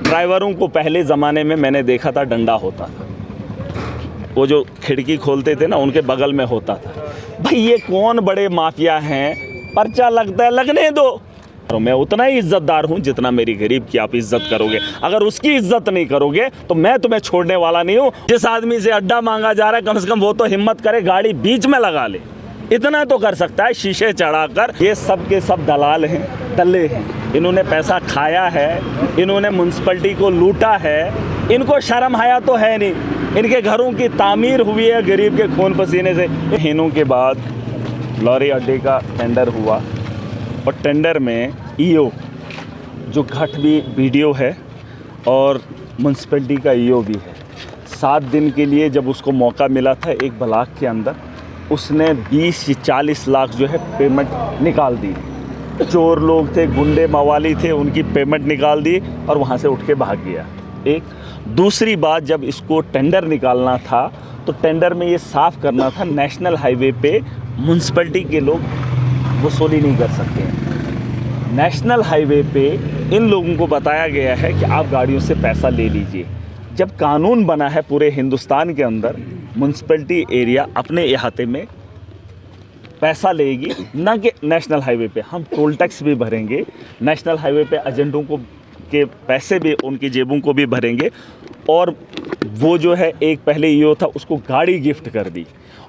ड्राइवरों को पहले ज़माने में मैंने देखा था डंडा होता था, वो जो खिड़की खोलते थे ना उनके बगल में होता था। भाई ये कौन बड़े माफिया हैं, पर्चा लगता है लगने दो। और मैं उतना ही इज्जतदार हूँ जितना मेरी गरीब की आप इज्जत करोगे। अगर उसकी इज्जत नहीं करोगे तो मैं तुम्हें छोड़ने वाला नहीं हूँ। जिस आदमी से अड्डा मांगा जा रहा है कम से कम वो तो हिम्मत करे गाड़ी बीच में लगा ले, इतना तो कर सकता है शीशे चढ़ाकर। ये सब के सब दलाल हैं, दल्ले हैं, इन्होंने पैसा खाया है, इन्होंने म्यूनसिपैलिटी को लूटा है, इनको शर्म हया तो है नहीं। इनके घरों की तामीर हुई है गरीब के खून पसीने से। महीनों के बाद लॉरी अड्डे का टेंडर हुआ और टेंडर में ईओ जो घट भी वीडियो है और म्यूनसिपैलिटी का ईओ भी है। 7 दिन के लिए जब उसको मौका मिला था एक ब्लॉक के अंदर, उसने 20 से 40 लाख जो है पेमेंट निकाल दी। चोर लोग थे, गुंडे मवाली थे, उनकी पेमेंट निकाल दी और वहाँ से उठ के भाग गया। एक दूसरी बात, जब इसको टेंडर निकालना था तो टेंडर में ये साफ़ करना था नेशनल हाईवे पे म्यूनसिपैलिटी के लोग वसूली नहीं कर सकते हैं। नेशनल हाईवे पे इन लोगों को बताया गया है कि आप गाड़ियों से पैसा ले लीजिए। जब कानून बना है पूरे हिंदुस्तान के अंदर म्यूनसिपैलिटी एरिया अपने इहाते में पैसा लेगी, ना कि नेशनल हाईवे पे। हम टोल टैक्स भी भरेंगे, नेशनल हाईवे पे एजेंटों को के पैसे भी उनकी जेबों को भी भरेंगे। और वो जो है एक पहले ईओ था उसको गाड़ी गिफ्ट कर दी।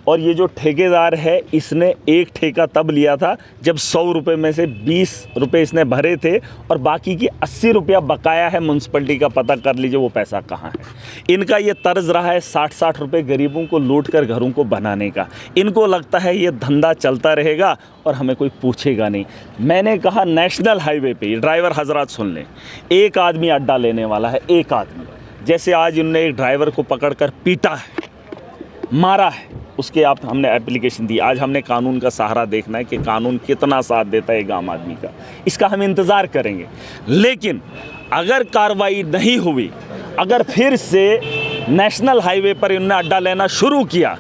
और ये जो ठेकेदार है इसने एक ठेका तब लिया था जब 100 रुपये में से 20 रुपये इसने भरे थे और बाकी की 80 रुपया बकाया है म्यूनसिपैलिटी का। पता कर लीजिए वो पैसा कहाँ है। इनका ये तर्ज रहा है 60-60 रुपये गरीबों को लूट कर घरों को बनाने का। इनको लगता है ये धंधा चलता रहेगा और हमें कोई पूछेगा नहीं। मैंने कहा नेशनल हाईवे पे ड्राइवर हजरात सुन लें, एक आदमी अड्डा लेने वाला है, एक आदमी। जैसे आज इनने एक ड्राइवर को पकड़कर पीटा है, मारा है, उसके आप हमने एप्लीकेशन दी। आज हमने कानून का सहारा देखना है कि कानून कितना साथ देता है एक आम आदमी का, इसका हम इंतज़ार करेंगे। लेकिन अगर कार्रवाई नहीं हुई, अगर फिर से नेशनल हाईवे पर इन्होंने अड्डा लेना शुरू किया,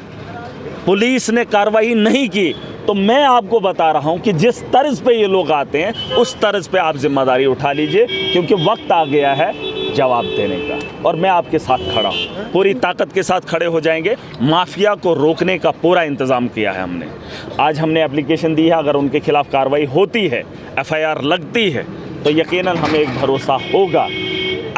पुलिस ने कार्रवाई नहीं की, तो मैं आपको बता रहा हूं कि जिस तर्ज पे ये लोग आते हैं उस तर्ज पे आप जिम्मेदारी उठा लीजिए, क्योंकि वक्त आ गया है जवाब देने का। और मैं आपके साथ खड़ा हूं, पूरी ताकत के साथ खड़े हो जाएंगे। माफिया को रोकने का पूरा इंतज़ाम किया है हमने। आज हमने एप्लीकेशन दी है, अगर उनके खिलाफ़ कार्रवाई होती है, FIR लगती है, तो यकीनन हमें एक भरोसा होगा।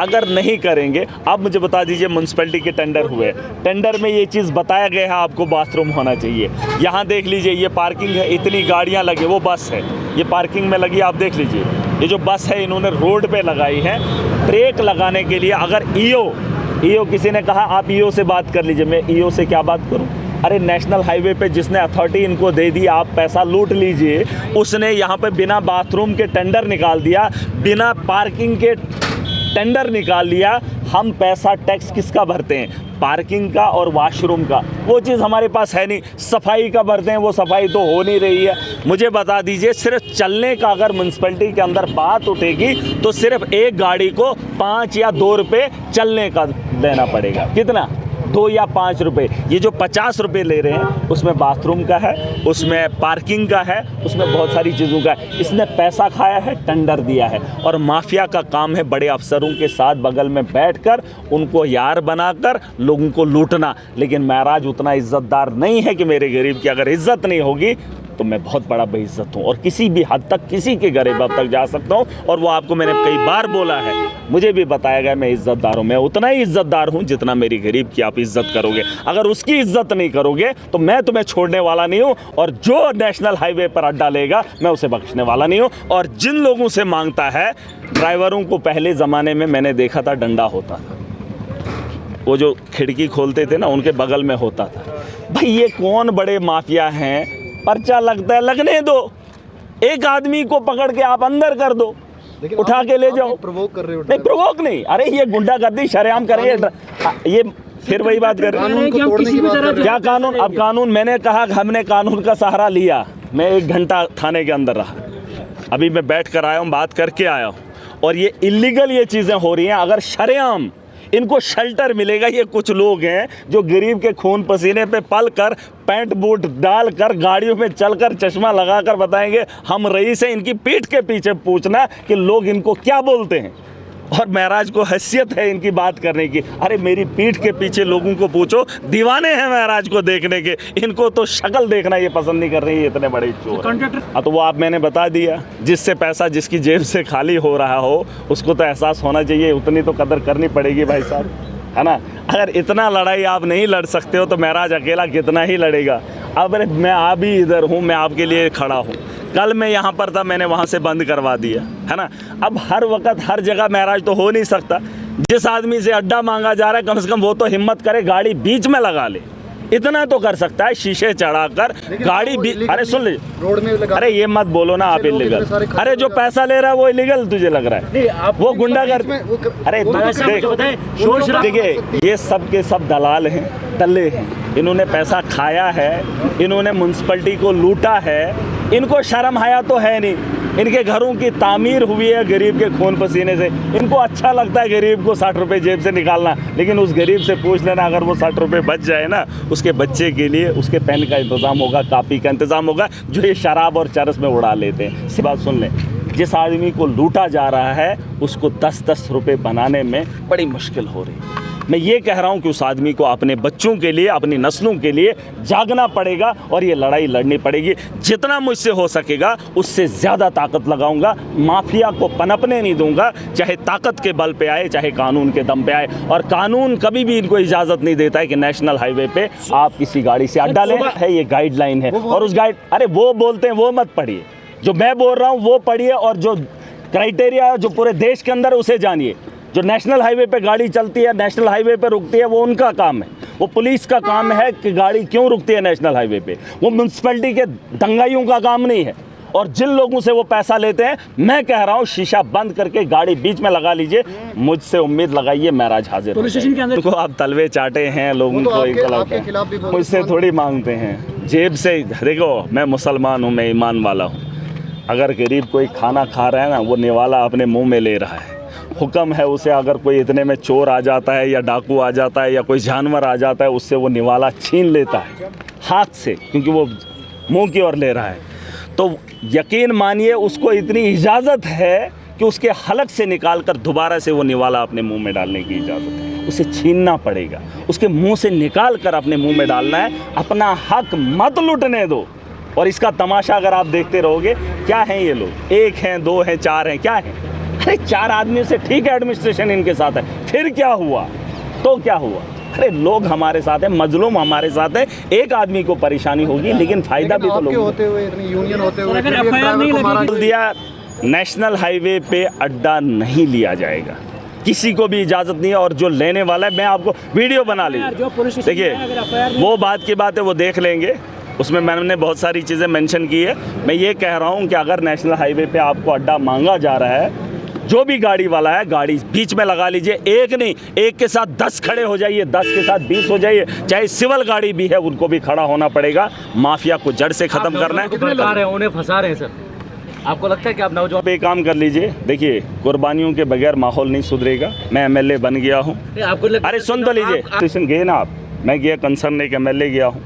अगर नहीं करेंगे, आप मुझे बता दीजिए, म्यूनसिपैलिटी के टेंडर हुए, टेंडर में ये चीज़ बताया गया है आपको बाथरूम होना चाहिए। यहाँ देख लीजिए, ये पार्किंग है, इतनी गाड़ियाँ लगी, वो बस है, ये पार्किंग में लगी। आप देख लीजिए, ये जो बस है इन्होंने रोड पे लगाई है ब्रेक लगाने के लिए। अगर ईओ किसी ने कहा आप ईओ से बात कर लीजिए, मैं ईओ से क्या बात करूं? अरे नेशनल हाईवे पे जिसने अथॉरिटी इनको दे दी, आप पैसा लूट लीजिए, उसने यहाँ पे बिना बाथरूम के टेंडर निकाल दिया, बिना पार्किंग के टेंडर निकाल लिया। हम पैसा टैक्स किसका भरते हैं? पार्किंग का और वॉशरूम का। वो चीज़ हमारे पास है नहीं। सफाई का भरते हैं, वो सफाई तो हो नहीं रही है। मुझे बता दीजिए, सिर्फ चलने का अगर म्यूनसिपैलिटी के अंदर बात उठेगी तो सिर्फ एक गाड़ी को 5 या 2 रुपये चलने का देना पड़ेगा। कितना? 2 या 5 रुपये। ये जो 50 रुपये ले रहे हैं उसमें बाथरूम का है, उसमें पार्किंग का है, उसमें बहुत सारी चीज़ों का है। इसने पैसा खाया है, टेंडर दिया है। और माफिया का काम है बड़े अफसरों के साथ बगल में बैठकर उनको यार बनाकर लोगों को लूटना। लेकिन महराज उतना इज्जतदार नहीं है कि मेरे गरीब की अगर इज्जत नहीं होगी तो मैं बहुत बड़ा बेइज्जत हूँ और किसी भी हद तक किसी के गरीब तक जा सकता हूँ। और वो आपको मैंने कई बार बोला है, मुझे भी बताया गया मैं इज्जतदार हूँ। मैं उतना ही इज्जतदार हूँ जितना मेरी गरीब की आप इज्जत करोगे। अगर उसकी इज्जत नहीं करोगे तो मैं तुम्हें छोड़ने वाला नहीं हूँ। और जो नेशनल हाईवे पर अड्डा लेगा मैं उसे बख्शने वाला नहीं हूँ। और जिन लोगों से मांगता है, ड्राइवरों को पहले ज़माने में मैंने देखा था डंडा होता था, वो जो खिड़की खोलते थे ना उनके बगल में होता था। भाई ये कौन बड़े माफिया हैं, पर्चा लगता है लगने दो। एक आदमी को पकड़ के आप अंदर कर दो, उठा के ले जाओ। प्रोवोक कर रहे हो? नहीं प्रोवोक नहीं, अरे ये गुंडागर्दी शरेआम कर रही है। ये फिर वही बात कर रहे हैं। क्या कानून? अब कानून, मैंने कहा हमने कानून का सहारा लिया। मैं 1 घंटा थाने के अंदर रहा, अभी मैं बैठ कर आया हूँ, बात करके आया हूँ। और ये इलीगल ये चीज़ें हो रही हैं। अगर शरेआम इनको शेल्टर मिलेगा, ये कुछ लोग हैं जो गरीब के खून पसीने पे पल कर, पैंट बूट डालकर, गाड़ियों में चलकर, चश्मा लगाकर बताएंगे हम रईस हैं। इनकी पीठ के पीछे पूछना कि लोग इनको क्या बोलते हैं। और महराज को हैसियत है इनकी बात करने की। अरे मेरी पीठ के पीछे लोगों को पूछो, दीवाने हैं महराज को देखने के, इनको तो शक्ल देखना ये पसंद नहीं कर रही है, इतने बड़े चोर। हाँ तो वो आप मैंने बता दिया, जिससे पैसा जिसकी जेब से खाली हो रहा हो उसको तो एहसास होना चाहिए, उतनी तो कदर करनी पड़ेगी भाई साहब, है ना। अगर इतना लड़ाई आप नहीं लड़ सकते हो तो महराज अकेला कितना ही लड़ेगा। अब मैं आ भी इधर हूँ, मैं आपके लिए खड़ा हूँ। कल मैं यहाँ पर था, मैंने वहाँ से बंद करवा दिया, है ना। अब हर वक्त हर जगह महराज तो हो नहीं सकता। जिस आदमी से अड्डा मांगा जा रहा है कम से कम वो तो हिम्मत करे गाड़ी बीच में लगा ले, इतना तो कर सकता है। शीशे चढ़ाकर गाड़ी भी, अरे सुन लीजिए रोड में लगा। अरे ये मत बोलो ना आप इलीगल। अरे जो पैसा ले रहा है वो इलीगल तुझे लग रहा है? वो गुंडागर्दी। अरे देखिए ये सब के सब दलाल हैं, दल्ले हैं, इन्होंने पैसा खाया है, इन्होंने म्यूनसिपैलिटी को लूटा है, इनको शर्म हया तो है नहीं। इनके घरों की तामीर हुई है गरीब के खून पसीने से। इनको अच्छा लगता है गरीब को 60 रुपये जेब से निकालना, लेकिन उस गरीब से पूछ लेना अगर वो 60 रुपये बच जाए ना, उसके बच्चे के लिए उसके पेन का इंतज़ाम होगा, कापी का इंतज़ाम होगा, जो ये शराब और चरस में उड़ा लेते हैं। इसी बात सुन लें, जिस आदमी को लूटा जा रहा है उसको 10-10 रुपये बनाने में बड़ी मुश्किल हो रही है। मैं ये कह रहा हूँ कि उस आदमी को अपने बच्चों के लिए, अपनी नस्लों के लिए जागना पड़ेगा और ये लड़ाई लड़नी पड़ेगी। जितना मुझसे हो सकेगा उससे ज़्यादा ताकत लगाऊंगा, माफिया को पनपने नहीं दूंगा, चाहे ताकत के बल पे आए, चाहे कानून के दम पे आए। और कानून कभी भी इनको इजाज़त नहीं देता है कि नेशनल हाईवे पे आप किसी गाड़ी से अड्डा लें, है ये गाइडलाइन है। और उस गाइड, अरे वो बोलते हैं वो मत पढ़िए, जो मैं बोल रहा हूँ वो पढ़िए, और जो क्राइटेरिया है जो पूरे देश के अंदर उसे जानिए। जो नेशनल हाईवे पे गाड़ी चलती है, नेशनल हाईवे पे रुकती है, वो उनका काम है, वो पुलिस का काम है कि गाड़ी क्यों रुकती है नेशनल हाईवे पे, वो म्यूनसिपैलिटी के दंगाइयों का काम नहीं है। और जिन लोगों से वो पैसा लेते हैं, मैं कह रहा हूँ शीशा बंद करके गाड़ी बीच में लगा लीजिए, मुझसे उम्मीद लगाइए महराज हाजिर। पुलिस स्टेशन के अंदर को आप तलवे चाटे हैं लोगों को, मुझसे थोड़ी मांगते हैं जेब से। देखो मैं मुसलमान हूँ, मैं ईमान वाला हूँ। अगर गरीब कोई खाना खा रहा है ना, वो निवाला अपने मुँह में ले रहा है। हुक्म है उसे, अगर कोई इतने में चोर आ जाता है या डाकू आ जाता है या कोई जानवर आ जाता है, उससे वो निवाला छीन लेता है हाथ से, क्योंकि वो मुंह की ओर ले रहा है। तो यकीन मानिए उसको इतनी इजाज़त है कि उसके हलक से निकालकर दोबारा से वो निवाला अपने मुंह में डालने की इजाज़त है। उसे छीनना पड़ेगा, उसके मुंह से निकाल कर अपने मुंह में डालना है। अपना हक मत लूटने दो। और इसका तमाशा अगर आप देखते रहोगे, क्या हैं ये लोग, 1 हैं 2 हैं 4 हैं, क्या है? अरे 4 आदमियों से ठीक है एडमिनिस्ट्रेशन इनके साथ है, फिर क्या हुआ? तो क्या हुआ? अरे लोग हमारे साथ हैं, मजलूम हमारे साथ है। एक आदमी को परेशानी होगी लेकिन फायदा भी तो लोगों होते हुए, इतनी यूनियन होते हुए बोल दिया नेशनल हाईवे पे अड्डा नहीं लिया जाएगा, किसी को भी इजाज़त नहीं है। और जो लेने वाला है, मैं आपको वीडियो बना लीजिए, देखिए वो बात की बात है, वो देख लेंगे, उसमें मैंने बहुत सारी चीज़ें मेंशन की है। मैं ये कह रहा हूँ कि अगर नेशनल हाईवे पे आपको अड्डा मांगा जा रहा है, जो भी गाड़ी वाला है गाड़ी बीच में लगा लीजिए। एक नहीं, एक के साथ 10 खड़े हो जाइए, 10 के साथ 20 हो जाइए, चाहे सिविल गाड़ी भी है उनको भी खड़ा होना पड़ेगा। माफिया को जड़ से ख़त्म करना है। उन्हें फंसा रहे हैं सर, आपको लगता है कि आप नौजवान पे काम कर लीजिए? देखिए कुर्बानियों के बगैर माहौल नहीं सुधरेगा। मैं MLA बन गया हूँ। अरे सुन तो लीजिए, स्टेशन गए ना आप, मैं गया कंसर्न एक MLA गया हूँ,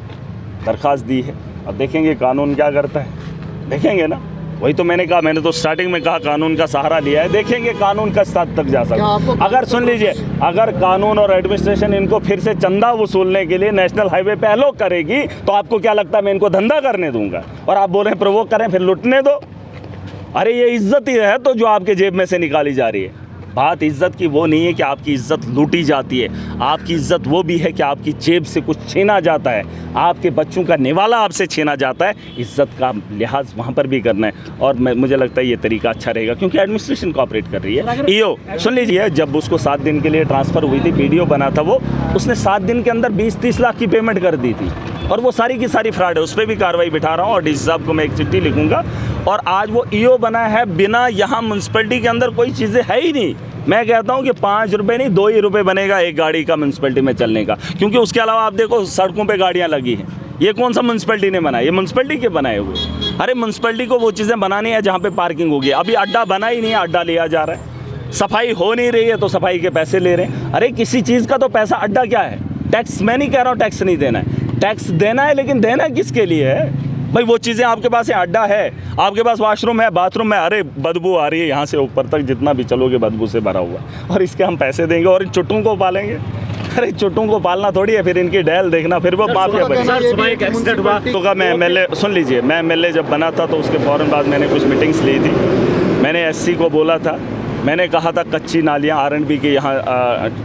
दरख्वास्त दी है। अब देखेंगे कानून क्या करता है, देखेंगे ना। वही तो मैंने कहा, मैंने तो स्टार्टिंग में कहा कानून का सहारा लिया है, देखेंगे कानून किस हद तक जा सकता है। अगर सुन लीजिए, अगर कानून और एडमिनिस्ट्रेशन इनको फिर से चंदा वसूलने के लिए नेशनल हाईवे पे अलो करेगी, तो आपको क्या लगता है मैं इनको धंधा करने दूंगा? और आप बोल रहे हैं प्रोवोक करें, फिर लुटने दो। अरे ये इज्जत ही है तो जो आपके जेब में से निकाली जा रही है। बात इज्जत की वो नहीं है कि आपकी इज्जत लूटी जाती है, आपकी इज्जत वो भी है कि आपकी जेब से कुछ छीना जाता है, आपके बच्चों का निवाला आपसे छीना जाता है। इज्जत का लिहाज वहाँ पर भी करना है। और मुझे लगता है ये तरीका अच्छा रहेगा, क्योंकि एडमिनिस्ट्रेशन कोऑपरेट कर रही है। ईओ सुन लीजिए, जब उसको 7 दिन के लिए ट्रांसफ़र हुई थी, वीडियो बना था वो, उसने 7 दिन के अंदर 20-30 लाख की पेमेंट कर दी थी, और वो सारी की सारी फ्रॉड है। उस पर भी कार्रवाई बिठा रहा हूँ और डीसी साहब को मैं एक चिट्ठी लिखूंगा। और आज वो ईओ बना है, बिना यहाँ म्यूनसिपैलिटी के अंदर कोई चीज़ें है ही नहीं। मैं कहता हूँ कि 5 रुपये नहीं, 2 ही रुपये बनेगा एक गाड़ी का म्यूनसिपैलिटी में चलने का, क्योंकि उसके अलावा आप देखो सड़कों पे गाड़ियाँ लगी हैं। ये कौन सा म्यूनसिपैलिटी ने बनाया? ये म्यूनसिपैलिटी के बनाए हुए। अरे म्यूनसिपैलिटी को वो चीज़ें बनानी है जहाँ पे पार्किंग होगी। अभी अड्डा बना ही नहीं है, अड्डा लिया जा रहा है। सफाई हो नहीं रही है तो सफाई के पैसे ले रहे हैं। अरे किसी चीज़ का तो पैसा, अड्डा क्या है? टैक्स, मैं नहीं कह रहा हूँ टैक्स नहीं देना है, टैक्स देना है, लेकिन देना किसके लिए है? भाई वो चीज़ें आपके पास है, अड्डा है, आपके पास वॉशरूम है, बाथरूम है, अरे बदबू आ रही है यहाँ से ऊपर तक, जितना भी चलोगे बदबू से भरा हुआ, और इसके हम पैसे देंगे और इन चुट्टों को पालेंगे। अरे चुट्टों को पालना थोड़ी है, फिर इनकी डैल देखना, फिर वो माफिया बनी। सर सुबह एक एक्सीडेंट हुआ तो का मैं एमएलए, सुन लीजिए, मैं एमएलए जब बना था तो उसके फ़ौरन बाद मैंने कुछ मीटिंग्स ली थी। मैंने एससी को बोला था, मैंने कहा था कच्ची नालियाँ आरएनबी के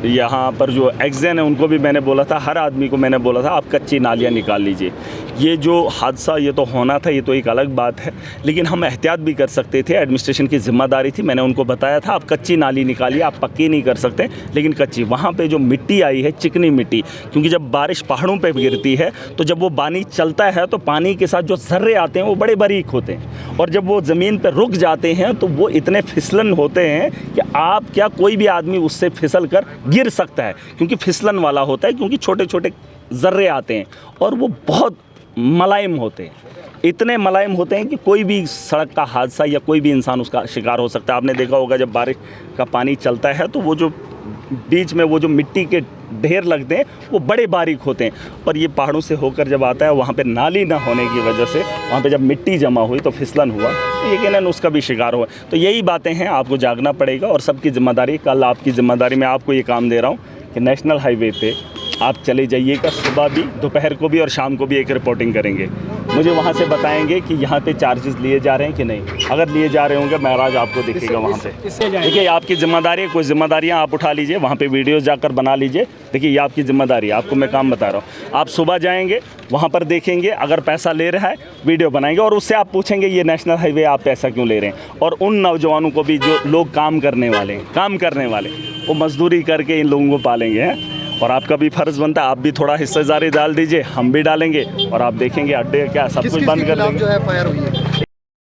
यहाँ पर जो एक्सजन है उनको भी मैंने बोला था, हर आदमी को मैंने बोला था आप कच्ची नालियाँ निकाल लीजिए। ये जो हादसा ये तो होना था, ये तो एक अलग बात है, लेकिन हम एहतियात भी कर सकते थे, एडमिनिस्ट्रेशन की जिम्मेदारी थी। मैंने उनको बताया था आप कच्ची नाली निकालिए, आप पक्की नहीं कर सकते, लेकिन कच्ची। वहाँ पे जो मिट्टी आई है, चिकनी मिट्टी, क्योंकि जब बारिश पहाड़ों पे गिरती है तो जब वो पानी चलता है तो पानी के साथ जो ज़र्रे आते हैं वो बड़े बारीक होते हैं, और जब वो ज़मीन पर रुक जाते हैं तो वो इतने फिसलन होते हैं कि आप क्या कोई भी आदमी उससे फिसल कर गिर सकता है, क्योंकि फिसलन वाला होता है, क्योंकि छोटे छोटे ज़र्रे आते हैं और वो बहुत मुलायम होते हैं, इतने मुलायम होते हैं कि कोई भी सड़क का हादसा या कोई भी इंसान उसका शिकार हो सकता है। आपने देखा होगा जब बारिश का पानी चलता है तो वो जो बीच में वो जो मिट्टी के ढेर लगते हैं वो बड़े बारीक होते हैं, पर ये पहाड़ों से होकर जब आता है वहाँ पे नाली ना होने की वजह से वहाँ पे जब मिट्टी जमा हुई तो फिसलन हुआ, तो यकीनन उसका भी शिकार हुआ। तो यही बातें हैं, आपको जागना पड़ेगा और सबकी जिम्मेदारी, कल आपकी जिम्मेदारी, मैं आपको ये काम दे रहा हूँ कि नेशनल हाईवे पे आप चले जाइएगा, सुबह भी, दोपहर को भी और शाम को भी एक रिपोर्टिंग करेंगे। मुझे वहाँ से बताएंगे कि यहाँ पे चार्जेस लिए जा रहे हैं कि नहीं। अगर लिए जा रहे होंगे महाराज आपको दिखेगा वहाँ पे। देखिए आपकी जिम्मेदारी है, कोई जिम्मेदारियाँ आप उठा लीजिए, वहाँ पे वीडियोस जाकर बना लीजिए। देखिए ये आपकी जिम्मेदारी है, आपको मैं काम बता रहा हूँ। आप सुबह जाएंगे, वहाँ पर देखेंगे, अगर पैसा ले रहा है वीडियो बनाएंगे और उससे आप पूछेंगे ये नेशनल हाईवे आप पैसा क्यों ले रहे हैं। और उन नौजवानों को भी जो लोग काम करने वाले वो मजदूरी करके इन लोगों को पालेंगे हैं। और आपका भी फ़र्ज़ बनता है, आप भी थोड़ा हिस्सेदारी डाल दीजिए, हम भी डालेंगे, और आप देखेंगे अड्डे क्या सब कुछ बंद कर देंगे। जो है फायर हुई है